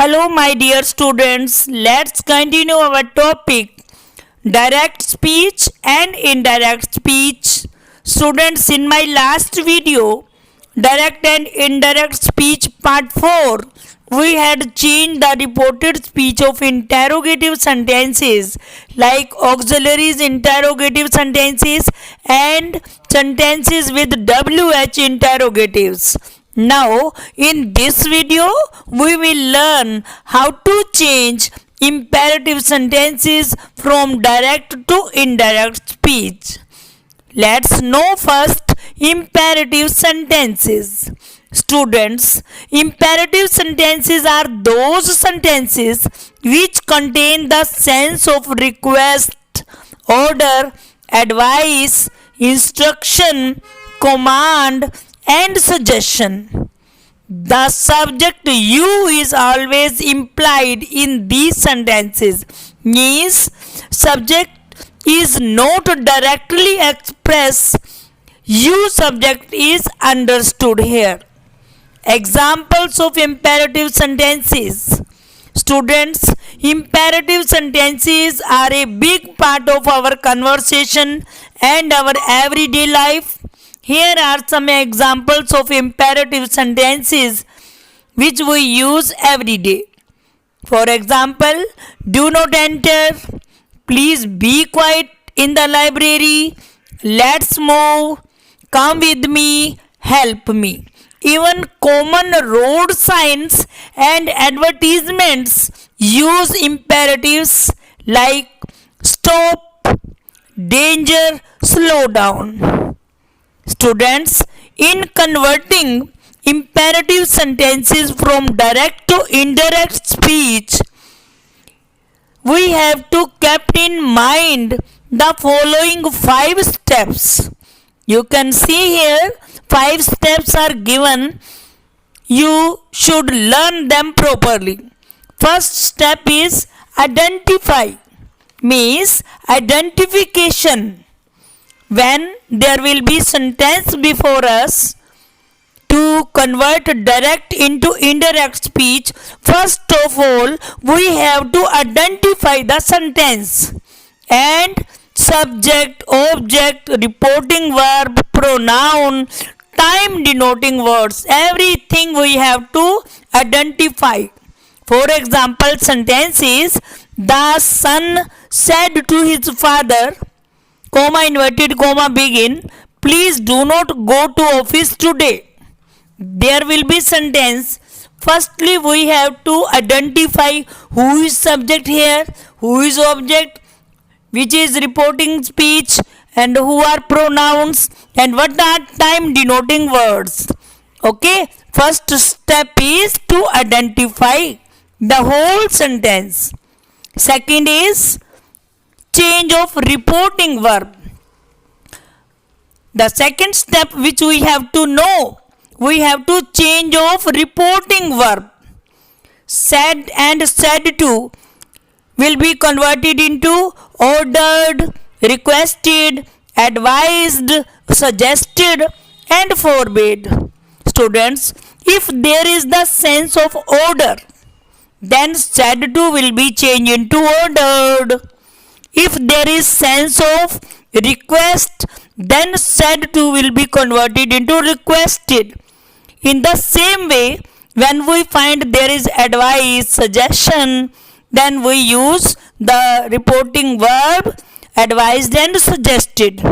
Hello, my dear students. Let's continue our topic direct speech and indirect speech. Students, in my last video, direct and indirect speech part 4, we had changed the reported speech of interrogative sentences like auxiliaries interrogative sentences and sentences with WH interrogatives. Now, in this video, we will learn how to change imperative sentences from direct to indirect speech. Let's know first imperative sentences. Students, imperative sentences are those sentences which contain the sense of request, order, advice, instruction, command, and suggestion. The subject you is always implied in these sentences, means subject is not directly expressed, you subject is understood here. Examples of imperative sentences. Students, imperative sentences are a big part of our conversation and our everyday life. Here are some examples of imperative sentences which we use every day. For example, do not enter, please be quiet in the library, let's move, come with me, help me. Even common road signs and advertisements use imperatives like stop, danger, slow down. Students, in converting imperative sentences from direct to indirect speech, we have to keep in mind the following 5 steps. You can see here 5 steps are given. You should learn them properly. First step is identify, means identification. When there will be sentence before us, to convert direct into indirect speech, first of all, we have to identify the sentence. And subject, object, reporting verb, pronoun, time denoting words, everything we have to identify. For example, sentence is, the son said to his father, comma inverted comma begin, please do not go to office today. There will be sentence. Firstly, we have to identify who is subject here, who is object, which is reporting speech, and who are pronouns, and what are time denoting words. Okay, first step is to identify the whole sentence. Second is change of reporting verb. The second step which we have to know, we have to change of reporting verb. Said and said to will be converted into ordered, requested, advised, suggested, and forbade. Students, if there is the sense of order, then said to will be changed into ordered. If there is sense of request, then said to will be converted into requested. In the same way, when we find there is advice, suggestion, then we use the reporting verb advised and suggested.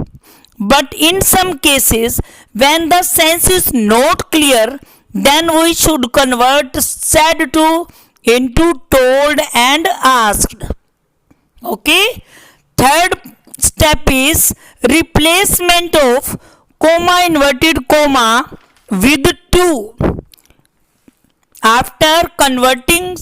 But in some cases, when the sense is not clear, then we should convert said to into told and asked. Okay? Third step is replacement of comma inverted comma with to. After converting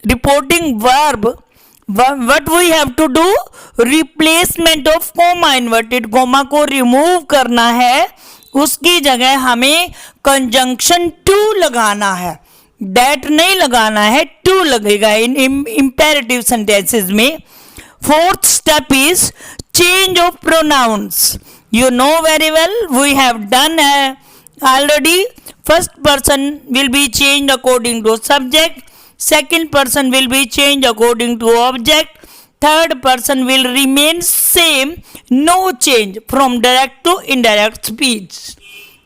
reporting verb, what we have to do, replacement of comma inverted comma को remove करना है, उसकी जगह हमें conjunction to लगाना है, that नहीं लगाना है, to लगेगा in imperative sentences में. Fourth step is change of pronouns. You know very well, we have done already. First person will be changed according to subject, second person will be changed according to object, third person will remain same, no change from direct to indirect speech.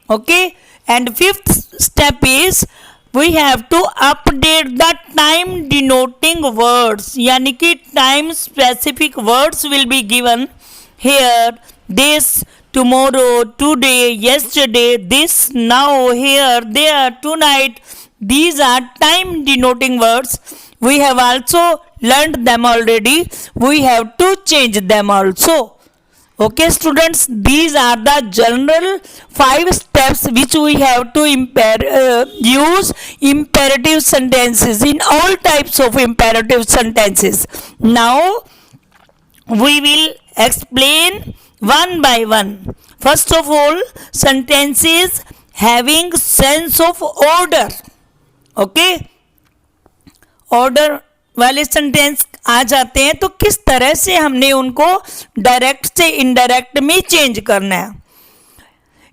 Okay, and fifth step is we have to update the time denoting words, yani ki time specific words will be given here, this, tomorrow, today, yesterday, this, now, here, there, tonight. These are time denoting words. We have also learned them already. We have to change them also. Okay students, these are the general 5 steps which we have to use imperative sentences in all types of imperative sentences. Now we will explain one by one. First of all, sentences having sense of order. Okay, order वाले sentence आ जाते हैं तो किस तरह से हमने उनको डायरेक्ट से इनडायरेक्ट में चेंज करना है.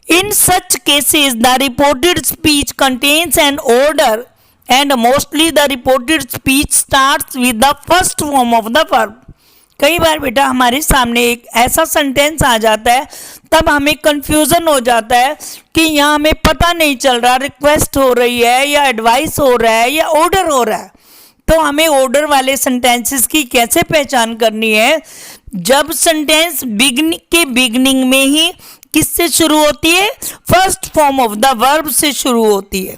In such cases the reported speech contains an order and mostly the reported speech starts with the first form of the verb. कई बार बेटा हमारे सामने एक ऐसा सेंटेंस आ जाता है, तब हमें कंफ्यूजन हो जाता है कि यहाँ हमें पता नहीं चल रहा रिक्वेस्ट हो रही है या एडवाइस हो रहा है या ऑर्डर हो रहा है. तो हमें ऑर्डर वाले सेंटेंसेस की कैसे पहचान करनी है? जब सेंटेंस बिगनिंग में ही किससे शुरू होती है? First form of the verb से शुरू होती है.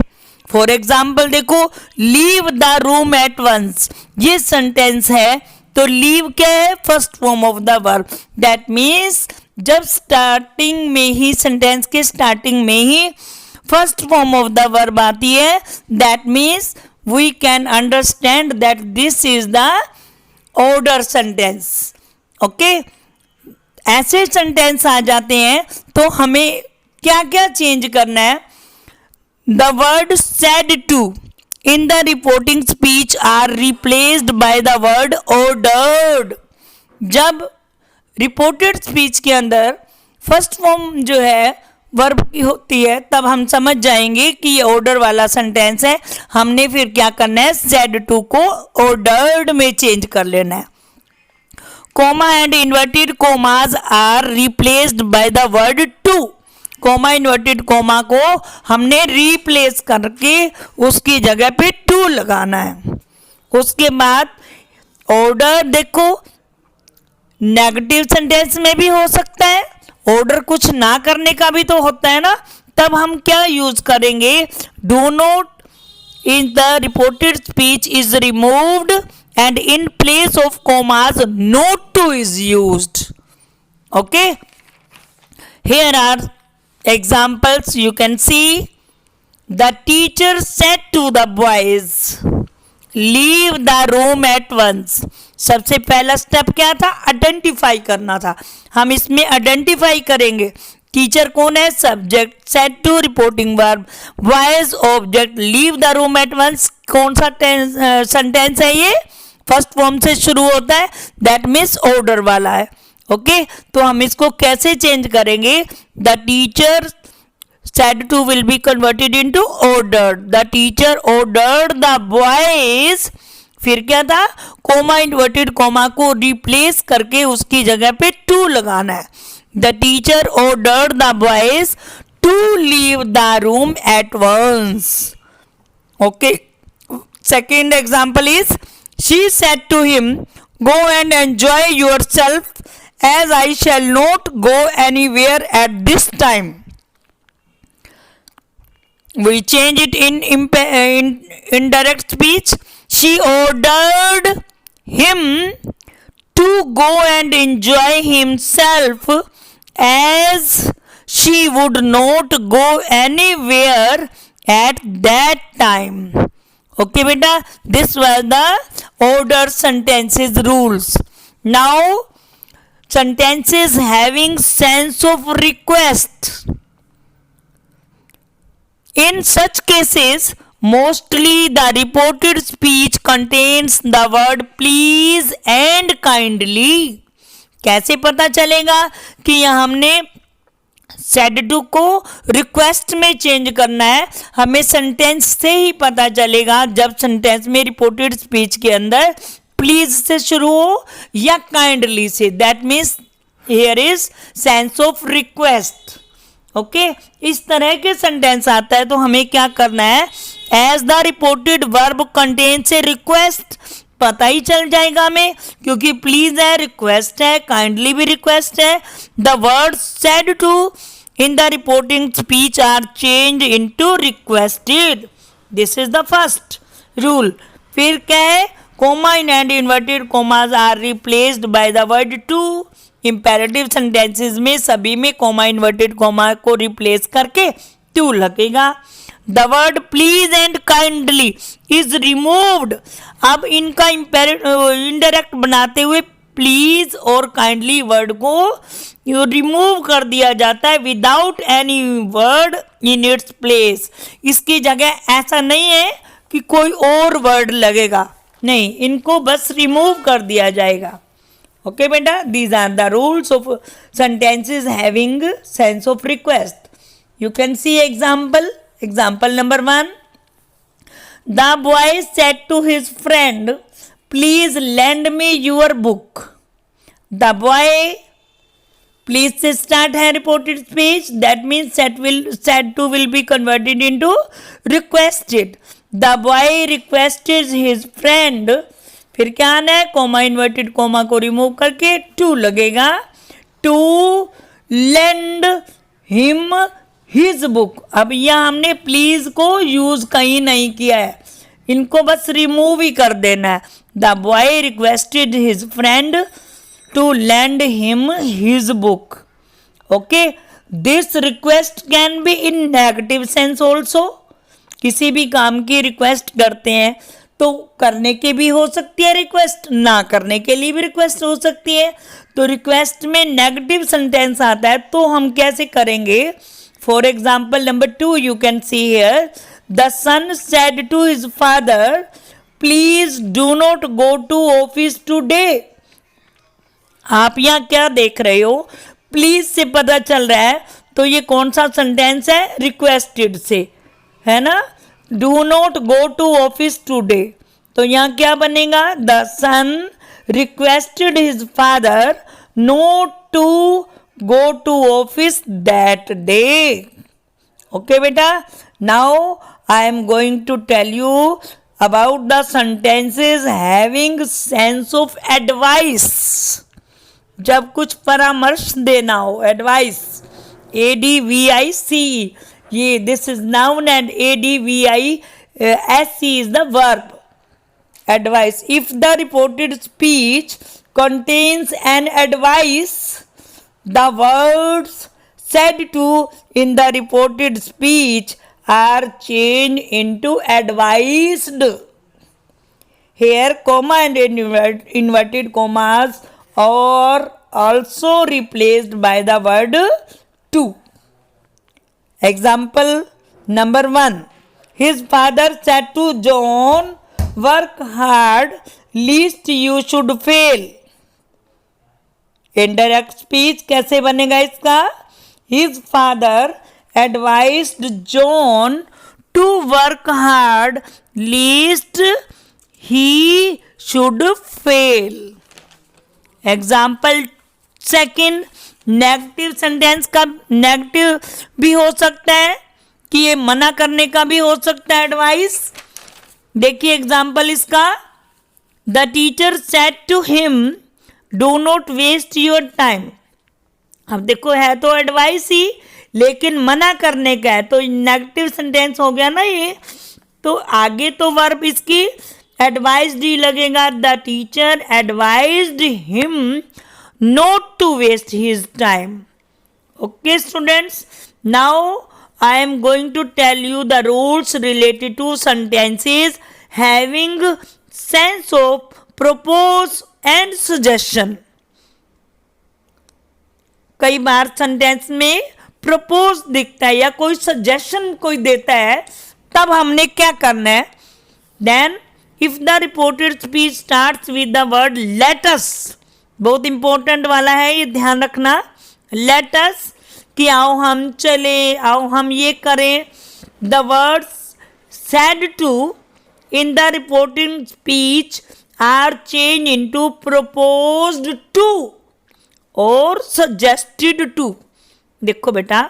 फॉर एग्जाम्पल देखो, leave the room at once, ये सेंटेंस है तो लीव क्या है? First form of the verb. That means जब स्टार्टिंग में ही, सेंटेंस के स्टार्टिंग में ही first form of the verb आती है, that means we can understand that this is the order sentence. Okay, ऐसे सेंटेंस आ जाते हैं तो हमें क्या क्या चेंज करना है? The word said to in the reporting speech are replaced by the word ordered. जब रिपोर्टेड स्पीच के अंदर फर्स्ट फॉर्म जो है वर्ब की होती है, तब हम समझ जाएंगे कि ये ऑर्डर वाला सेंटेंस है. हमने फिर क्या करना है? सेड टू को ऑर्डर्ड में चेंज कर लेना है. Comma and inverted commas are replaced by the word to. Comma inverted comma को हमने रिप्लेस करके उसकी जगह पे टू लगाना है. उसके बाद ऑर्डर देखो, नेगेटिव सेंटेंस में भी हो सकता है, ऑर्डर कुछ ना करने का भी तो होता है ना. तब हम क्या यूज करेंगे? Do not in the reported speech is removed and in place of commas not to is used. Okay, here are examples. You can see the teacher said to the boys, leave the room at once. सबसे पहला step क्या था? Identify करना था. हम इसमें identify करेंगे. Teacher कौन है? Subject. Said to reporting verb. Boys object. Leave the room at once कौन सा सेंटेंस है? ये फर्स्ट फॉर्म से शुरू होता है, दैट मीन्स ऑर्डर वाला है. ओके, तो हम इसको कैसे चेंज करेंगे? The teacher said to will be converted into ordered. The teacher ordered the boys. फिर क्या था? कोमा इन्वर्टेड कोमा को रिप्लेस करके उसकी जगह पे टू लगाना है. The teacher ordered the boys to leave the room at once. Okay, second example is she said to him, go and enjoy yourself as I shall not go anywhere at this time. We change it in indirect speech. She ordered him to go and enjoy himself as she would not go anywhere at that time. Okay beta, this was the order sentences rules. Now sentences having sense of request. In such cases, mostly the reported speech contains the word please and kindly. कैसे पता चलेगा कि यहाँ हमने said to को request में change करना है। हमें सेंटेंस से ही पता चलेगा जब सेंटेंस में रिपोर्टेड स्पीच के अंदर प्लीज से शुरू हो या काइंडली से, that means here is sense of request. Okay, इस तरह के सेंटेंस आता है तो हमें क्या करना है, as the reported verb contains a request, पता ही चल जाएगा हमें, क्योंकि प्लीज है, रिक्वेस्ट है, काइंडली भी रिक्वेस्ट है। The word said to in the reporting speech are change into requested, this is the first rule. फिर क्या है, comma in and inverted commas are replaced by the word to. Imperative sentences में सभी में comma inverted comma को replace करके to लगेगा। The word please and kindly is removed, अब इनका इनडायरेक्ट बनाते हुए प्लीज और काइंडली वर्ड को रिमूव कर दिया जाता है without any word in its place. इसकी जगह ऐसा नहीं है कि कोई और वर्ड लगेगा, नहीं, इनको बस रिमूव कर दिया जाएगा। ओके बेटा, these are the rules of sentences having sense of request. You can see example. Example number 1. The boy said to his friend, please lend me your book. The boy, please से start है reported speech, that means said to will be converted into requested. The boy requested his friend, फिर क्या आना है, comma inverted comma को remove करके to लगेगा, to lend him his book. अब यहाँ हमने प्लीज को यूज कहीं नहीं किया है, इनको बस रिमूव ही कर देना है। The boy requested his friend to lend him his book. Okay, this request can be in negative sense also, किसी भी काम की रिक्वेस्ट करते हैं तो करने के भी हो सकती है रिक्वेस्ट, ना करने के लिए भी रिक्वेस्ट हो सकती है। तो रिक्वेस्ट में नेगेटिव सेंटेंस आता है तो हम कैसे करेंगे, for example number 2 you can see here, the son said to his father please do not go to office today. आप यहाँ क्या देख रहे हो, प्लीज से पता चल रहा है, तो ये कौन सा सेंटेंस है, रिक्वेस्टेड से, है ना। Do not go to office today, तो यहाँ क्या बनेगा, the son requested his father not to go to office that day. Okay बेटा, now I am going to tell you about the sentences having sense of advice. जब कुछ परामर्श देना हो, एडवाइस, ADVIC, ये this is noun and ADVISC is the verb, advice. If the reported speech contains an advice, the words said to in the reported speech are changed into advised. Here comma and inverted commas are also replaced by the word to. Example number 1. His father said to John, work hard lest you should fail. Indirect speech कैसे बनेगा इसका, His father advised John to work hard lest he should fail. Example second, negative sentence का negative भी हो सकता है कि ये मना करने का भी हो सकता है एडवाइस। देखिए एग्जाम्पल इसका, the teacher said to him do not waste your time. अब देखो है तो एडवाइस ही, लेकिन मना करने का है, तो नेगेटिव सेंटेंस हो गया ना ये, तो आगे तो वर्ब इसकी एडवाइज्ड ही लगेगा। The teacher advised him not to waste his time. Okay students, now I am going to tell you the rules related to sentences having sense of propose and suggestion. कई बार sentence में propose दिखता है या कोई suggestion कोई देता है, तब हमने क्या करना है, then if the reported speech starts with the word let us, बहुत इंपॉर्टेंट वाला है ये, ध्यान रखना, लेट अस कि आओ हम चले, आओ हम ये करें. The words said to in the reporting speech are changed into proposed to और suggested to. देखो बेटा,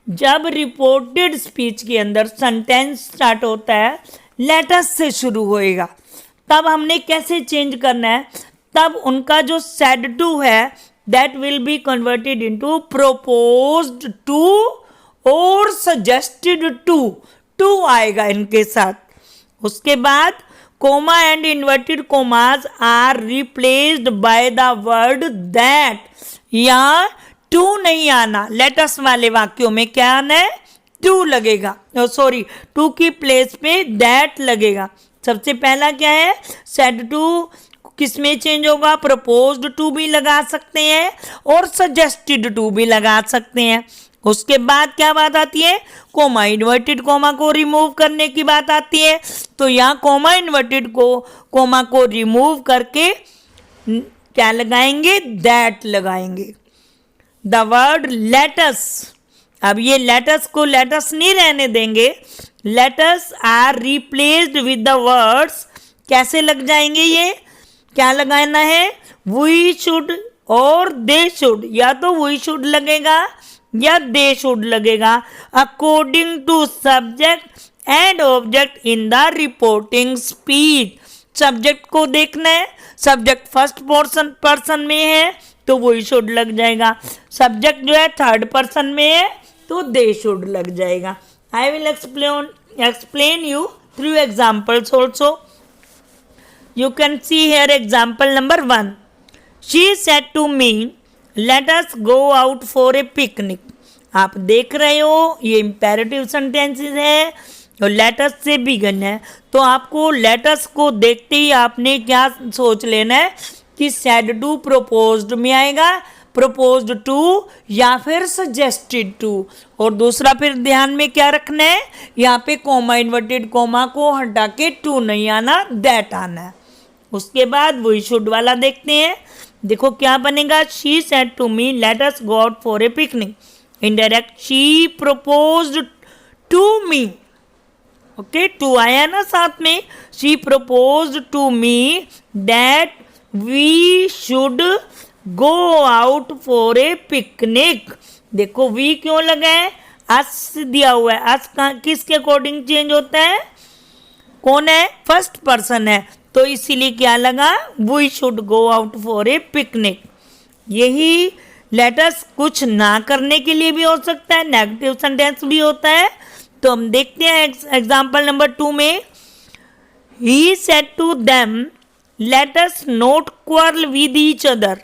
जब रिपोर्टेड स्पीच के अंदर सेंटेंस स्टार्ट होता है लेटस से शुरू होएगा, तब हमने कैसे चेंज करना है, तब उनका जो सेड टू है that will be converted into proposed to और सजेस्टेड टू आएगा इनके साथ. उसके बाद comma and inverted commas are replaced by the word that. यहाँ टू नहीं आना, लेटस वाले वाक्यों में क्या आना है, टू लगेगा. सॉरी, टू की प्लेस पे दैट लगेगा. सबसे पहला क्या है, सेड टू किस में चेंज होगा, प्रपोज्ड टू भी लगा सकते हैं और सजेस्टेड टू भी लगा सकते हैं. उसके बाद क्या बात आती है, कोमा इन्वर्टेड कोमा को रिमूव करने की बात आती है. तो यहाँ कोमा इन्वर्टेड कोमा को रिमूव करके क्या लगाएंगे, दैट लगाएंगे. द वर्ड लेटस, अब ये लेटस को लेटस नहीं रहने देंगे, let's are replaced with the words, कैसे लग जाएंगे, ये क्या लगाना है, वी शुड और दे शुड. या तो वी शुड लगेगा या दे शुड लगेगा according to subject and object in the reporting speech. Subject को देखना है, सब्जेक्ट फर्स्ट पर्सन में है तो वही शुड लग जाएगा, सब्जेक्ट जो है थर्ड पर्सन में है तो दे शुड लग जाएगा. I will explain you through examples also. You can see here example number 1. She said to me, let us go out for a picnic. आप देख रहे हो ये imperative sentences है और लेटस से बिगन है, तो आपको लेटस को देखते ही आपने क्या सोच लेना है कि सेड टू प्रोपोज्ड में आएगा, प्रोपोज्ड टू या फिर सजेस्टेड टू. और दूसरा फिर ध्यान में क्या रखना है, यहाँ पे कोमा इन्वर्टेड कोमा को हटा के टू नहीं आना, दैट आना है. उसके बाद वही शुड वाला देखते हैं. देखो क्या बनेगा, she said to me let us go out for a picnic. Indirect she proposed to me. Okay, to आया ना साथ में, she proposed to me that we should go out for a picnic. देखो वी क्यों लगा है, अस दिया हुआ है, अस किसके अकॉर्डिंग चेंज होता है, कौन है, फर्स्ट पर्सन है, तो इसीलिए क्या लगा, we should go out for a picnic. यही लेटस कुछ ना करने के लिए भी हो सकता है, नेगेटिव सेंटेंस भी होता है. तो हम देखते हैं एग्जाम्पल नंबर 2 में, he said to them let us not quarrel with each other.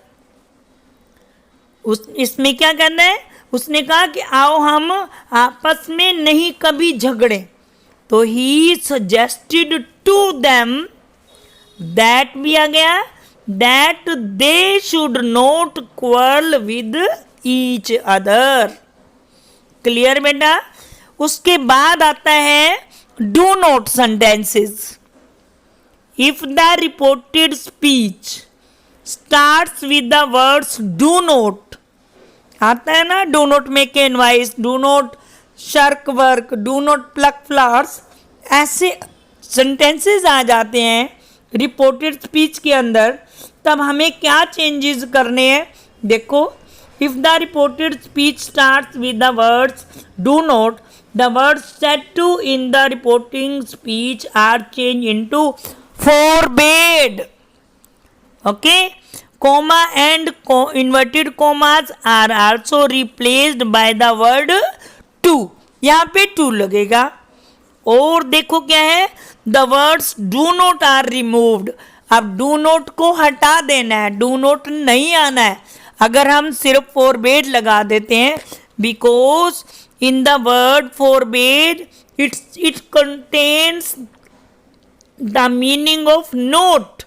इसमें क्या करना है, उसने कहा कि आओ हम आपस में नहीं कभी झगड़े. तो he suggested to them, that भी आ गया, that they should not quarrel with each other. Clear बेटा. उसके बाद आता है do not sentences. If the reported speech starts with the words do not, आता है ना, do not make a noise, do not shirk work, do not pluck flowers, ऐसे सेंटेंसेस आ जाते हैं रिपोर्टेड स्पीच के अंदर. तब हमें क्या चेंजेस करने हैं, देखो, if the reported speech starts with the words do not, the words said to in the reporting speech are change into forbade. Okay, comma and inverted commas are also replaced by the word to. यहाँ पे to लगेगा. और देखो क्या है, the words do not are removed. अब do not को हटा देना है, do not नहीं आना है. अगर हम सिर्फ forbade लगा देते हैं, because in the word forbade it contains the meaning of not.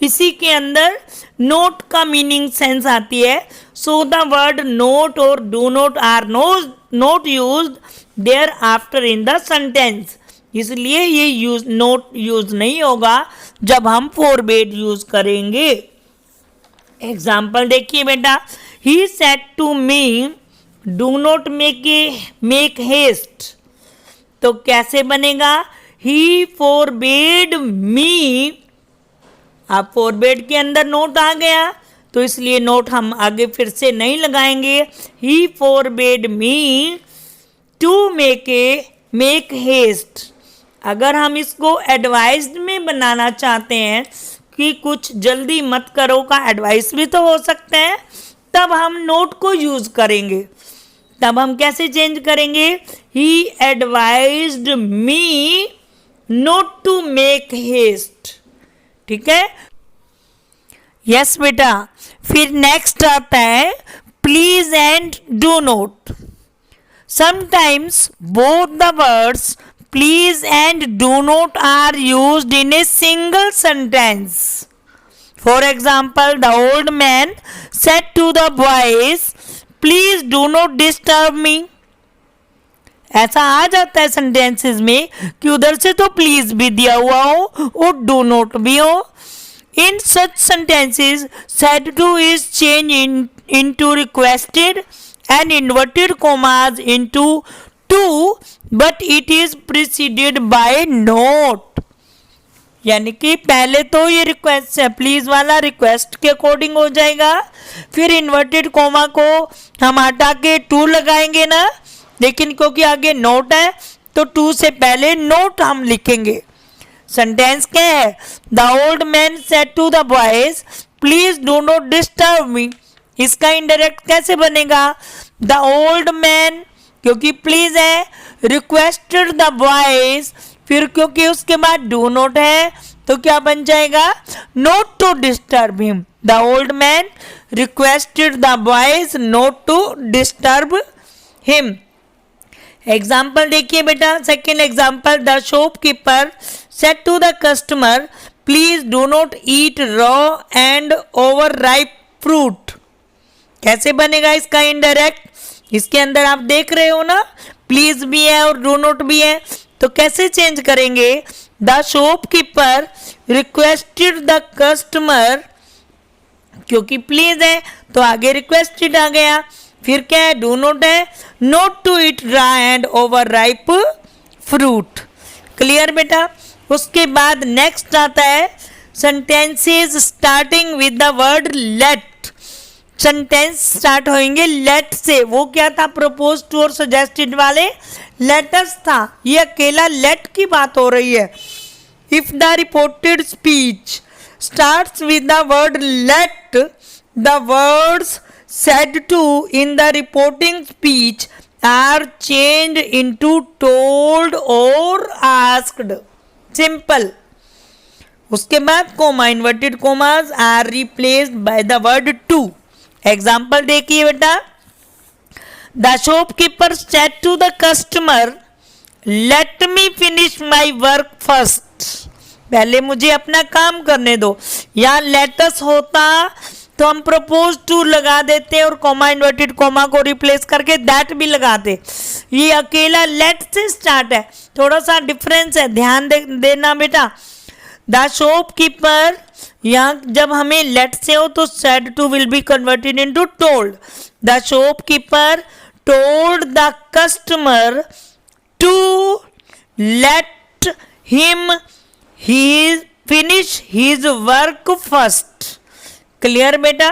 इसी के अंदर नोट का मीनिंग सेंस आती है. सो द वर्ड नोट और do not are not used there after in the sentence. इसलिए ये नोट यूज नहीं होगा जब हम फोरबेड यूज करेंगे. एग्जाम्पल देखिए बेटा, he said to me do not make haste, तो कैसे बनेगा? ही फोरबेड मी, अब फोरबेड के अंदर नोट आ गया तो इसलिए नोट हम आगे फिर से नहीं लगाएंगे। ही फोरबेड मी टू मेक हेस्ट। अगर हम इसको एडवाइज्ड में बनाना चाहते हैं कि कुछ जल्दी मत करो का एडवाइस भी तो हो सकता है, तब हम नोट को यूज करेंगे। तब हम कैसे चेंज करेंगे? He advised me not to make haste. ठीक है, यस बेटा। फिर नेक्स्ट आता है please and do not. Sometimes both the words please and do not are used in a single sentence. For example, the old man said to the boys please do not disturb me. ऐसा आ जाता है sentences में कि उधर से तो please भी दिया हुआ हो और डू नॉट भी हो। In such sentences, said to is changed into requested and inverted commas into to, but it is preceded by not। यानी कि पहले तो ये रिक्वेस्ट है, प्लीज वाला रिक्वेस्ट के अकॉर्डिंग हो जाएगा, फिर इन्वर्टेड कोमा को हम हटा के टू लगाएंगे ना, लेकिन क्योंकि आगे नोट है तो टू से पहले नोट हम लिखेंगे। सेंटेंस क्या है? The old man said to the boys please do not disturb me. इसका इनडायरेक्ट कैसे बनेगा? द ओल्ड मैन, क्योंकि प्लीज है, रिक्वेस्टेड द बॉयज, फिर क्योंकि उसके बाद डू नॉट है तो क्या बन जाएगा? Not to disturb him. The old man requested the boys not to disturb him. Example देखिए बेटा, second example, the shopkeeper said to the customer please do not eat raw and over ripe fruit. कैसे बनेगा इसका indirect? इसके अंदर आप देख रहे हो ना, प्लीज भी है और डू नॉट भी है, तो कैसे चेंज करेंगे? The shopkeeper requested the customer, क्योंकि प्लीज है तो आगे रिक्वेस्टेड आ गया, फिर क्या है? डू नॉट है, not to eat raw and over ripe fruit. Clear बेटा? उसके बाद नेक्स्ट आता है sentences starting with the word let. Sentence start होंगे लेट से। वो क्या था? प्रपोज टू और सजेस्टेड वाले लेटर्स था, ये अकेला लेट की बात हो रही है। If the reported speech starts with the word let, the words said to in the reporting speech are changed into told or asked। Simple। उसके बाद comma, inverted commas are replaced by the word to. Example देखिए बेटा, the shopkeeper said to the customer let me finish my work first. पहले मुझे अपना काम करने दो। या लेटस होता तो हम प्रपोज टू लगा देते और कोमा, इन्वर्टेड कोमा को रिप्लेस करके दैट भी लगाते। ये अकेला लेट से स्टार्ट है, थोड़ा सा डिफरेंस है, ध्यान देना बेटा। द शॉपकीपर, यहाँ जब हमें लेट से हो तो said to will be converted into told. The shopkeeper told the customer to let him he finish his work first. Clear बेटा?